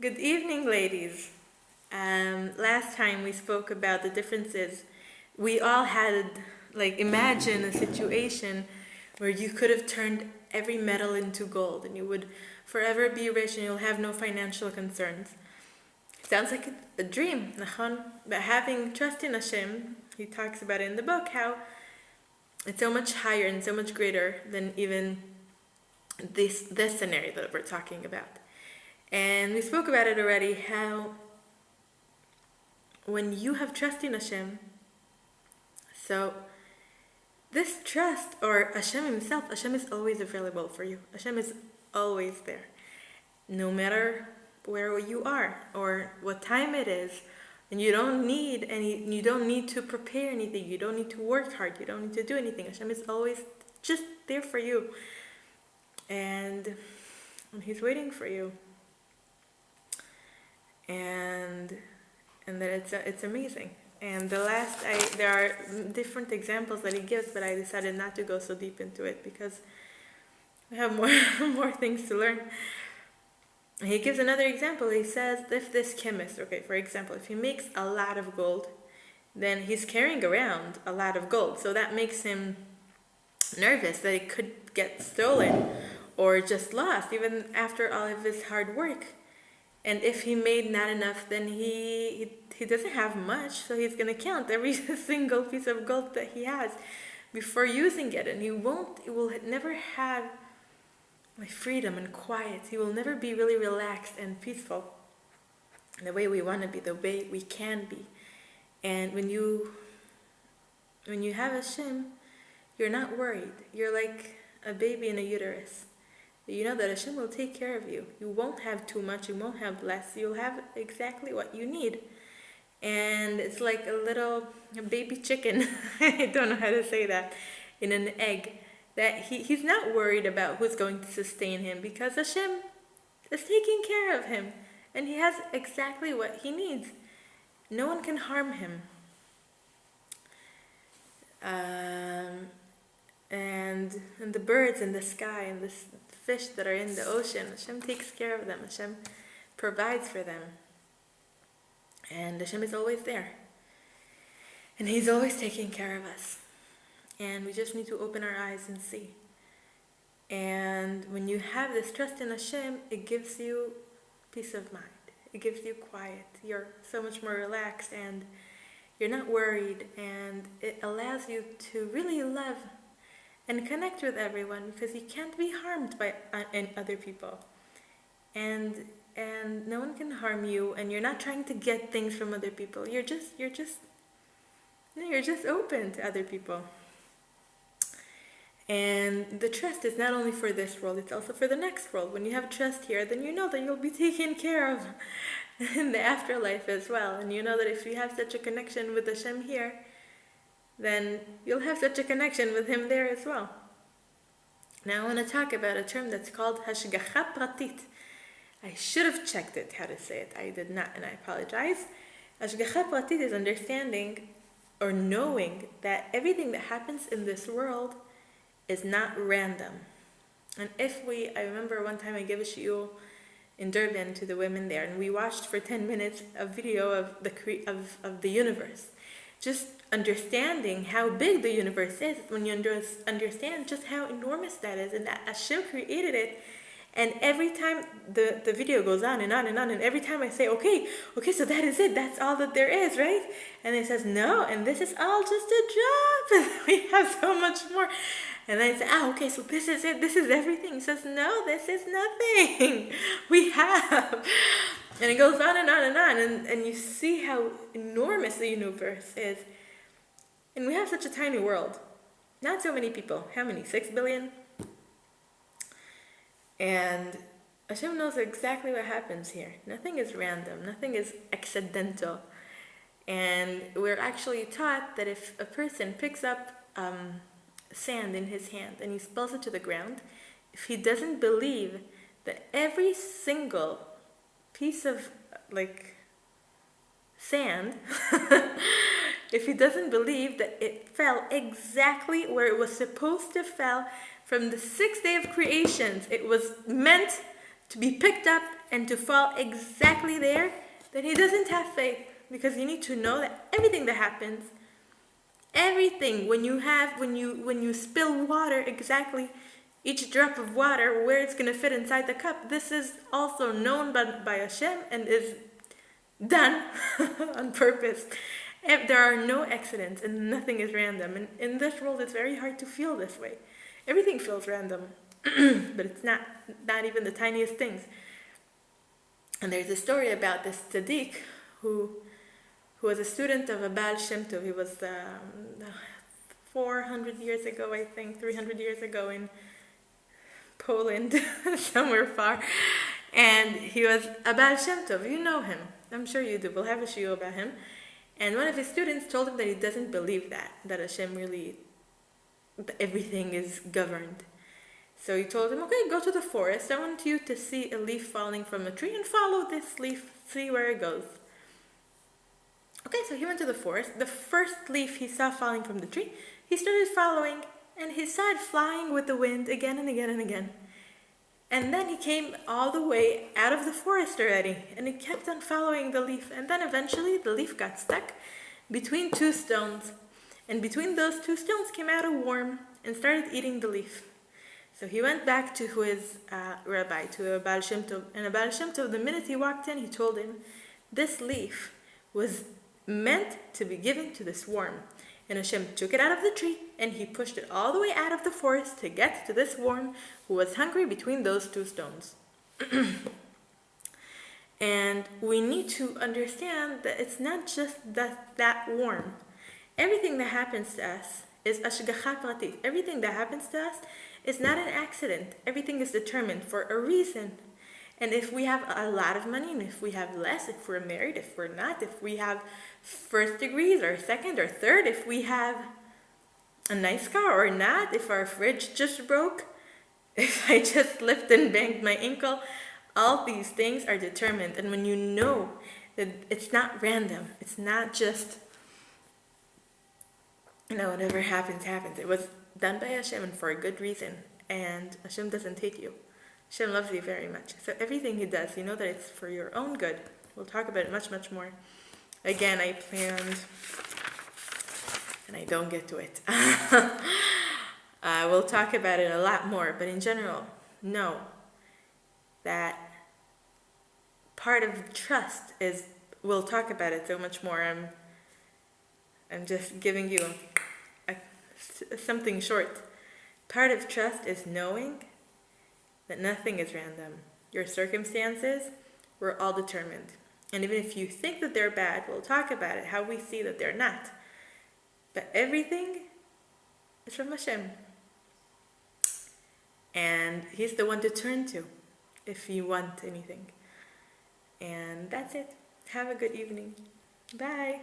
Good evening, ladies. Last time we spoke about the differences. We all had, imagine a situation where you could have turned every metal into gold and you would forever be rich and you'll have no financial concerns. Sounds like a dream, nachon? But having trust in Hashem, he talks about it in the book, how it's so much higher and so much greater than even this scenario that we're talking about. And we spoke about it already, how when you have trust in Hashem, so this trust, or Hashem himself, Hashem is always available for you. Hashem is always there. No matter where you are or what time it is, and you don't need to prepare anything, you don't need to work hard, you don't need to do anything. Hashem is always just there for you. And he's waiting for you. And that it's amazing. And there are different examples that he gives, but I decided not to go so deep into it because I have more things to learn. He gives another example. He says, if this chemist, for example, if he makes a lot of gold, then he's carrying around a lot of gold. So that makes him nervous that it could get stolen or just lost, even after all of his hard work. And if he made not enough, then he doesn't have much, so he's going to count every single piece of gold that he has before using it. And he will never have freedom and quiet. He will never be really relaxed and peaceful the way we want to be, the way we can be. And when you have Hashem, you're not worried. You're like a baby in a uterus. You know that Hashem will take care of you. You won't have too much, you won't have less. You'll have exactly what you need. And it's like a baby chicken. I don't know how to say that. In an egg. That he's not worried about who's going to sustain him because Hashem is taking care of him. And he has exactly what he needs. No one can harm him. And the birds in the sky and the fish that are in the ocean, Hashem takes care of them. Hashem provides for them. And Hashem is always there. And he's always taking care of us. And we just need to open our eyes and see. And when you have this trust in Hashem, it gives you peace of mind. It gives you quiet. You're so much more relaxed and you're not worried. And it allows you to really love and connect with everyone because you can't be harmed by other people. And no one can harm you, and you're not trying to get things from other people. You're just open to other people. And the trust is not only for this world, it's also for the next world. When you have trust here, then you know that you'll be taken care of in the afterlife as well. And you know that if you have such a connection with Hashem here, then you'll have such a connection with him there as well. Now I want to talk about a term that's called hashgacha pratit. I should have checked it, how to say it. I did not, and I apologize. Hashgacha pratit is understanding or knowing that everything that happens in this world is not random. And I remember one time I gave a shiur in Durban to the women there, and we watched for 10 minutes a video of the universe. Just understanding how big the universe is, when you understand just how enormous that is, and that Hashem created it. And every time the video goes on and on and on, and every time I say, okay, so that is it, that's all that there is, right? And it says, no, and this is all just a drop, and we have so much more. And then I say, okay, so this is it, this is everything. He says, no, this is nothing. We have. And it goes on and on and on, and you see how enormous the universe is. And we have such a tiny world. Not so many people. How many? 6 billion? And Hashem knows exactly what happens here. Nothing is random. Nothing is accidental. And we're actually taught that if a person picks up sand in his hand and he spills it to the ground, if he doesn't believe that every single piece of sand, if he doesn't believe that it fell exactly where it was supposed to fall from the 6th day of creation, it was meant to be picked up and to fall exactly there, then he doesn't have faith. Because you need to know that everything that happens, everything, when you spill water, exactly each drop of water, where it's going to fit inside the cup, this is also known by Hashem and is done on purpose. There are no accidents and nothing is random. And in this world, it's very hard to feel this way. Everything feels random, but it's not even the tiniest things. And there's a story about this tzaddik who was a student of a Baal Shem Tov. He was 400 years ago, I think, 300 years ago in Poland, somewhere far. And he was a Baal Shem Tov. You know him. I'm sure you do. We'll have a shiur about him. And one of his students told him that he doesn't believe that Hashem really, everything is governed. So he told him, okay, go to the forest. I want you to see a leaf falling from a tree and follow this leaf, see where it goes. Okay, so he went to the forest. The first leaf he saw falling from the tree, he started following, and he saw it flying with the wind again and again and again. And then he came all the way out of the forest already, and he kept on following the leaf. And then eventually the leaf got stuck between two stones. And between those two stones came out a worm and started eating the leaf. So he went back to his rabbi, to a Baal Shem Tov. And a Baal Shem Tov, the minute he walked in, he told him, this leaf was meant to be given to this worm. And Hashem took it out of the tree, and he pushed it all the way out of the forest to get to this worm who was hungry between those two stones. And we need to understand that it's not just that worm. Everything that happens to us is ashgacha pratit. Everything that happens to us is not an accident. Everything is determined for a reason. And if we have a lot of money, and if we have less, if we're married, if we're not, if we have first degrees or second or third, if we have a nice car or not, if our fridge just broke, if I just slipped and banged my ankle, all these things are determined. And when you know that it's not random, it's not just, whatever happens, happens. It was done by Hashem and for a good reason. And Hashem doesn't hate you. Hashem loves you very much. So everything he does, you know that it's for your own good. We'll talk about it much, much more. Again, I planned, and I don't get to it. We'll talk about it a lot more, but in general, know that part of trust is, we'll talk about it so much more. I'm just giving you something short. Part of trust is knowing that nothing is random. Your circumstances were all determined. And even if you think that they're bad, we'll talk about it, how we see that they're not. But everything is from Hashem. And he's the one to turn to if you want anything. And that's it. Have a good evening. Bye.